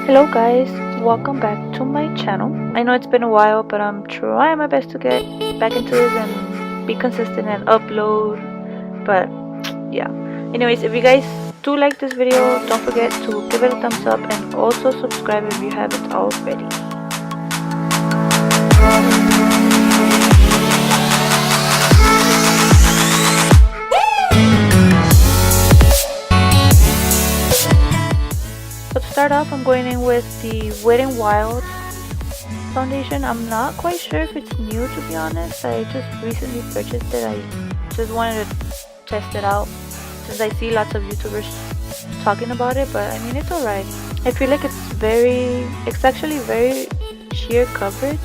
Hello guys, welcome back to my channel. I know it's been a while, but I'm trying my best to get back into this and be consistent and upload. But yeah, anyways, if you guys do like this video, don't forget to give it a thumbs up and also subscribe if you haven't already. So to start off, I'm going in with the Wet n Wild foundation. I'm not quite sure if it's new, to be honest. I just recently purchased it. I just wanted to test it out since I see lots of YouTubers talking about it, but I mean, it's alright. I feel like it's actually very sheer coverage,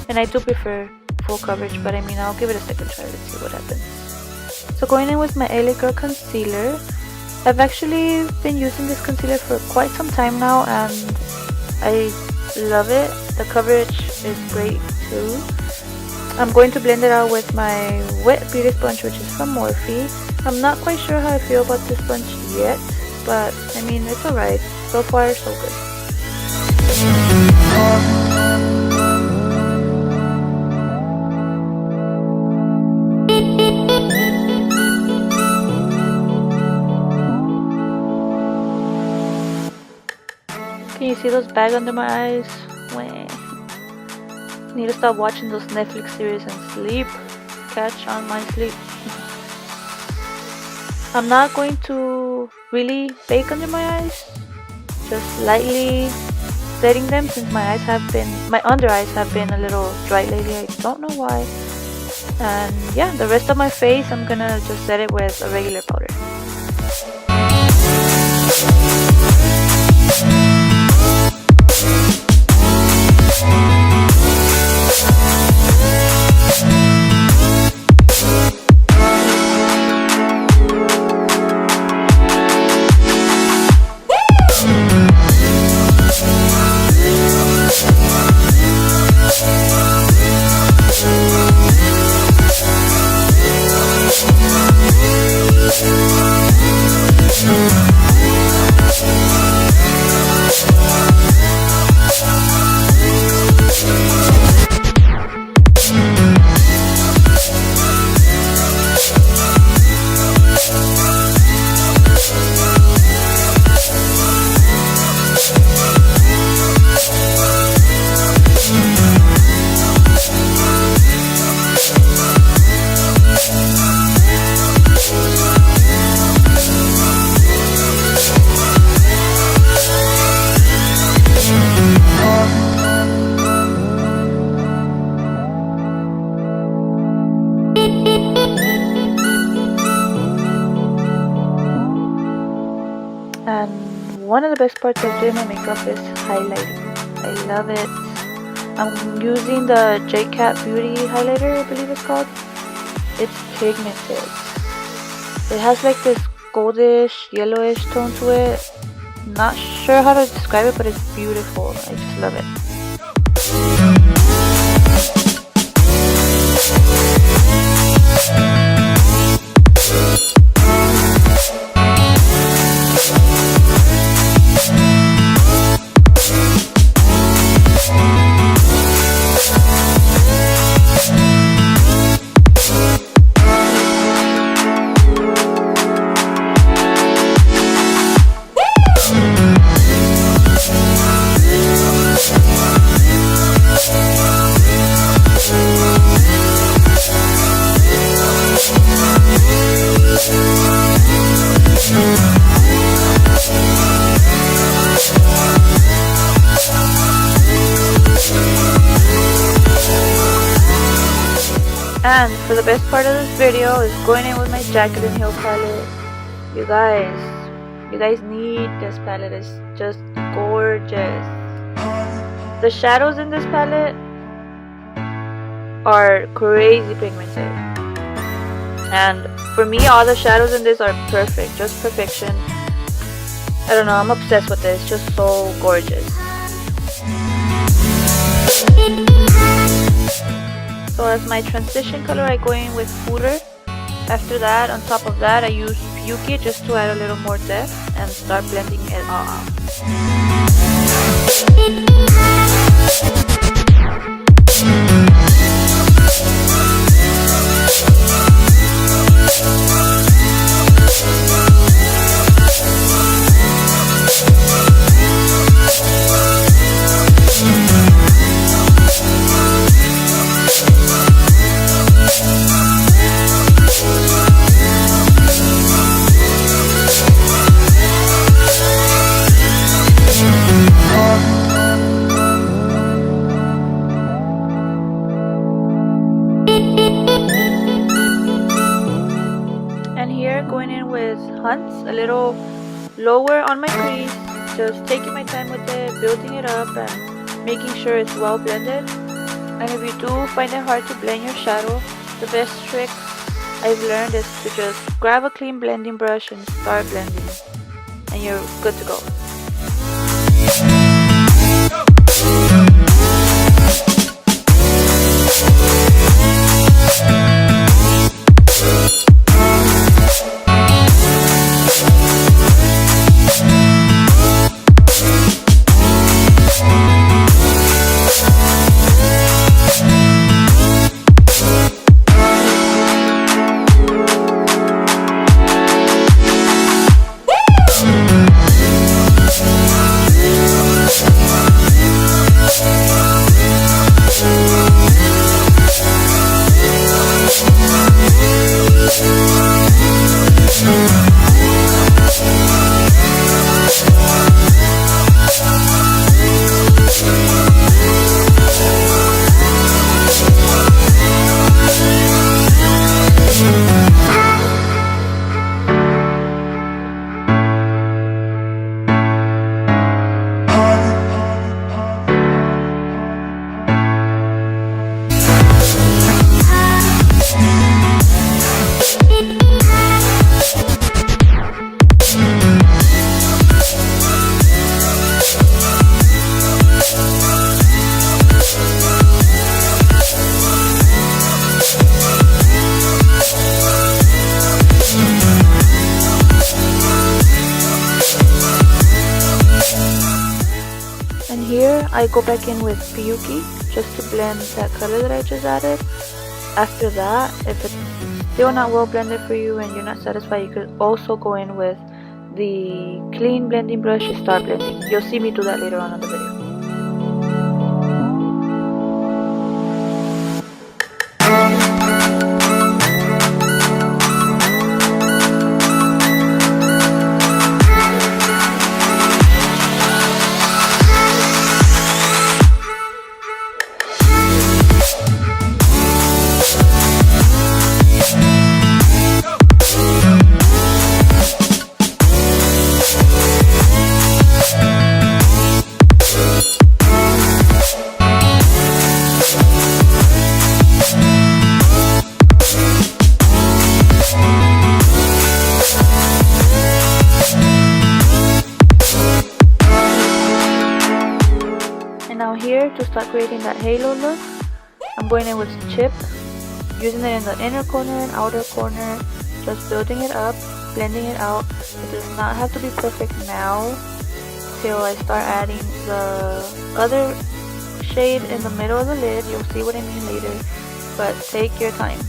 and I do prefer full coverage, but I mean, I'll give it a second try to see what happens. So going in with my LA Girl concealer. I've actually been using this concealer for quite some time now and I love it. The coverage is great too. I'm going to blend it out with my wet beauty sponge, which is from Morphe. I'm not quite sure how I feel about this sponge yet, but I mean, it's alright. So far, so good. Can you see those bags under my eyes? Wah. Need to stop watching those Netflix series and sleep. Catch on my sleep. I'm not going to really bake under my eyes. Just lightly setting them since my under eyes have been a little dry lately. I don't know why. And yeah, the rest of my face, I'm gonna just set it with a regular powder. And one of the best parts of doing my makeup is highlighting. I love it. I'm using the J-Cat Beauty highlighter, I believe it's called. It's pigmented. It has like this goldish, yellowish tone to it. Not sure how to describe it, but it's beautiful. I just love it. And for the best part of this video is going in with my Jacket and Hill palette. You guys need this palette. It's just gorgeous. The shadows in this palette are crazy pigmented. And for me, all the shadows in this are perfect, just perfection. I don't know, I'm obsessed with it. It's just so gorgeous. So as my transition color, I go in with Fooder. After that, on top of that, I use Yuki just to add a little more depth and start blending it all out. hunts, a little lower on my crease, just taking my time with it, building it up and making sure it's well blended. And if you do find it hard to blend your shadow, the best trick I've learned is to just grab a clean blending brush and start blending, and you're good to go. Here I go back in with Piyuki just to blend that color that I just added. After that, if it's still not well blended for you and you're not satisfied, you could also go in with the clean blending brush and start blending. You'll see me do that later on in the video. Now here, to start creating that halo look, I'm going in with chip, using it in the inner corner and outer corner, just building it up, blending it out. It does not have to be perfect now till I start adding the other shade in the middle of the lid. You'll see what I mean later, but take your time.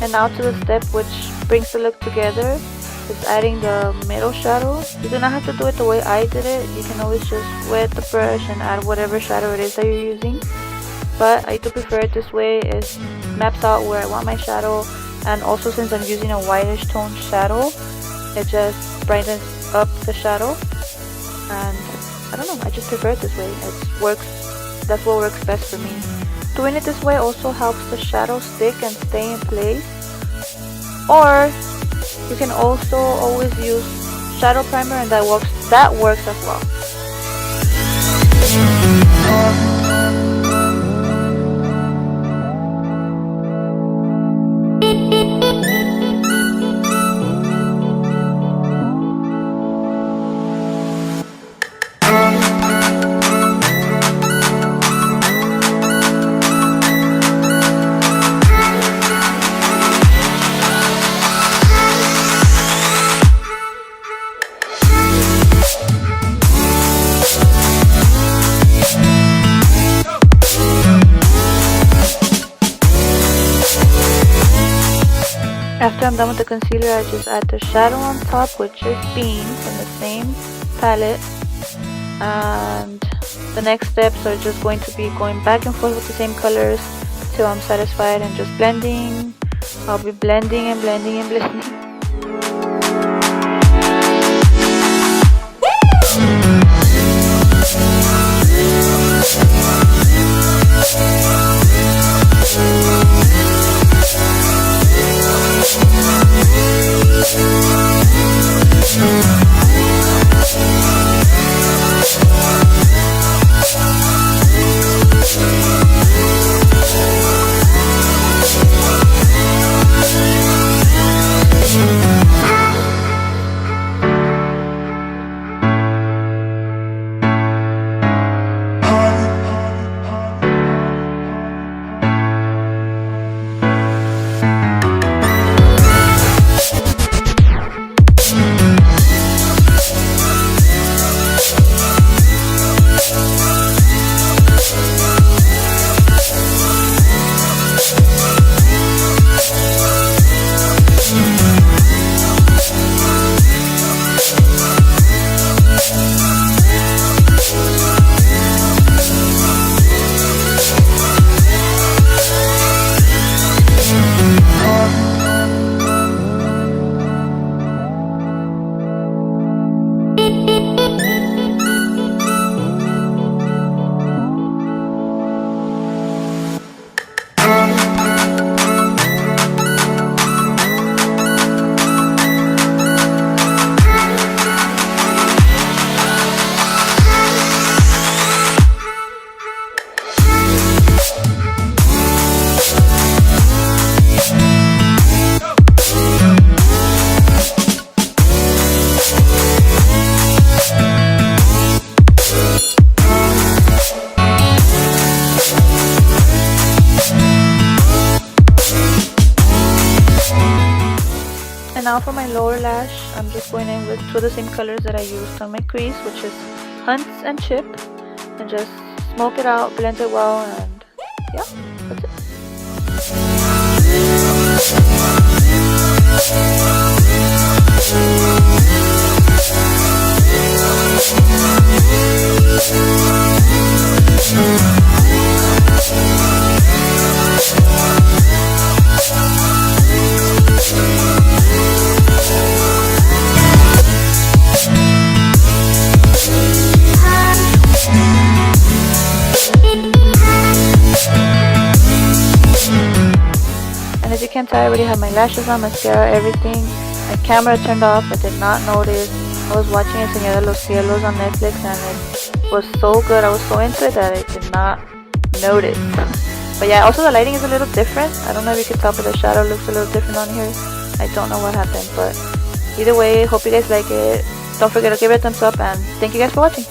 And now to the step which brings the look together, is adding the middle shadow. You do not have to do it the way I did it. You can always just wet the brush and add whatever shadow it is that you're using. But I do prefer it this way. It maps out where I want my shadow, and also since I'm using a whitish tone shadow, it just brightens up the shadow. And I don't know, I just prefer it this way. It works. That's what works best for me. Doing it this way also helps the shadow stick and stay in place. Or you can also always use shadow primer, and that works as well. After I'm done with the concealer, I just add the shadow on top, which is Beans in the same palette. And the next steps are just going to be going back and forth with the same colors till I'm satisfied and just blending. I'll be blending and blending and blending. Now for my lower lash, I'm just going in with two of the same colors that I used on my crease, which is Hunts and Chip, and just smoke it out, blend it well, and yeah, that's it. And as you can tell, I already have my lashes on, mascara, everything. My camera turned off. I did not notice. I was watching El Señor de los Cielos on Netflix, and it was so good. I was so into it that I did not notice. But yeah, also the lighting is a little different. I don't know if you can tell, but the shadow looks a little different on here. I don't know what happened, but either way, hope you guys like it. Don't forget to give it a thumbs up, and thank you guys for watching.